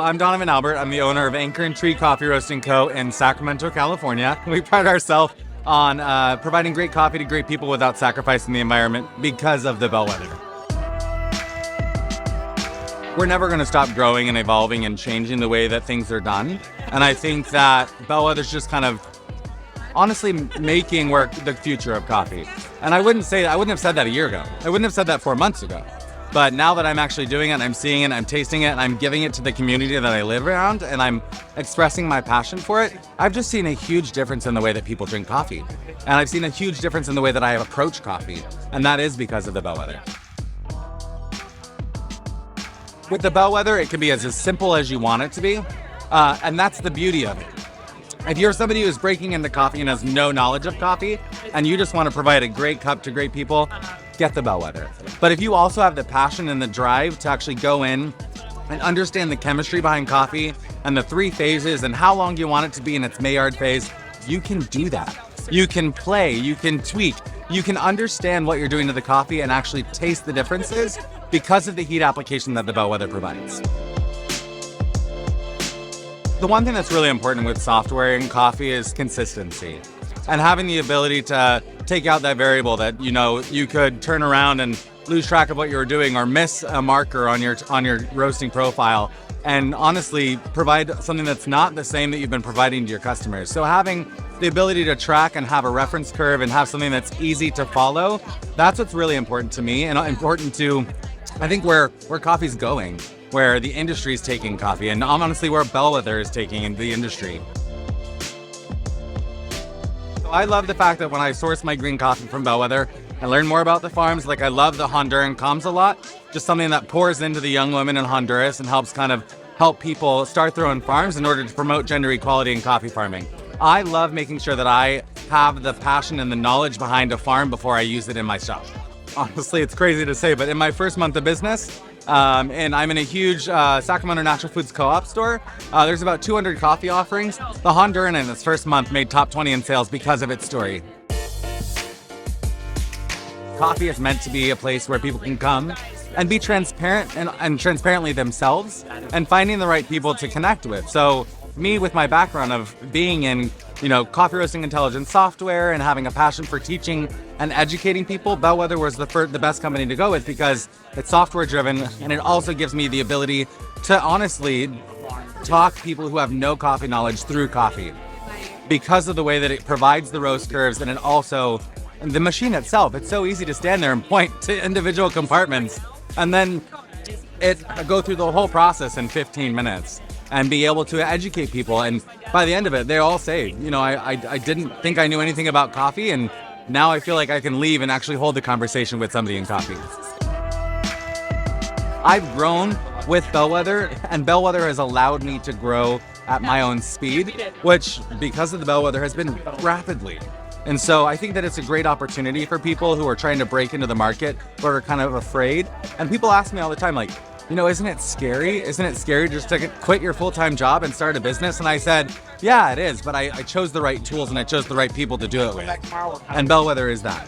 I'm Donovan Albert. I'm the owner of Anchor and Tree Coffee Roasting Co. in Sacramento, California. We pride ourselves on providing great coffee to great people without sacrificing the environment because of the Bellwether. We're never going to stop growing and evolving and changing the way that things are done. And I think that Bellwether's just kind of honestly making work the future of coffee. And I wouldn't have said that a year ago. I wouldn't have said that 4 months ago. But now that I'm actually doing it, I'm seeing it, I'm tasting it, and I'm giving it to the community that I live around, and I'm expressing my passion for it, I've just seen a huge difference in the way that people drink coffee. And I've seen a huge difference in the way that I approach coffee, and that is because of the Bellwether. With the Bellwether, it can be as simple as you want it to be, and that's the beauty of it. If you're somebody who's breaking into coffee and has no knowledge of coffee, and you just want to provide a great cup to great people, get the Bellwether. But if you also have the passion and the drive to actually go in and understand the chemistry behind coffee and the 3 phases and how long you want it to be in its Maillard phase, you can do that. You can play, you can tweak, you can understand what you're doing to the coffee and actually taste the differences because of the heat application that the Bellwether provides. The one thing that's really important with software in coffee is consistency and having the ability to take out that variable that, you could turn around and lose track of what you were doing or miss a marker on your roasting profile and honestly provide something that's not the same that you've been providing to your customers. So having the ability to track and have a reference curve and have something that's easy to follow, that's what's really important to me and important to, I think, where coffee's going, where the industry is taking coffee, and honestly where Bellwether is taking the industry. So I love the fact that when I source my green coffee from Bellwether, I learn more about the farms. Like I love the Honduran comms a lot, just something that pours into the young women in Honduras and helps help people start their own farms in order to promote gender equality in coffee farming. I love making sure that I have the passion and the knowledge behind a farm before I use it in my shop. Honestly, it's crazy to say, but in my first month of business, and I'm in a huge Sacramento Natural Foods Co-op store. There's about 200 coffee offerings. The Honduran in its first month made top 20 in sales because of its story. Coffee is meant to be a place where people can come and be transparent and transparently themselves and finding the right people to connect with. So me, with my background of being in coffee roasting intelligence software and having a passion for teaching and educating people, Bellwether was the best company to go with because it's software driven and it also gives me the ability to honestly talk people who have no coffee knowledge through coffee because of the way that it provides the roast curves and it also, the machine itself, it's so easy to stand there and point to individual compartments and then go through the whole process in 15 minutes. And be able to educate people. And by the end of it, they all say, I didn't think I knew anything about coffee, and now I feel like I can leave and actually hold the conversation with somebody in coffee. I've grown with Bellwether, and Bellwether has allowed me to grow at my own speed, which, because of the Bellwether, has been rapidly. And so I think that it's a great opportunity for people who are trying to break into the market but are kind of afraid. And people ask me all the time, like, isn't it scary? Isn't it scary just to quit your full-time job and start a business? And I said, yeah, it is, but I chose the right tools and I chose the right people to do it with. And Bellwether is that.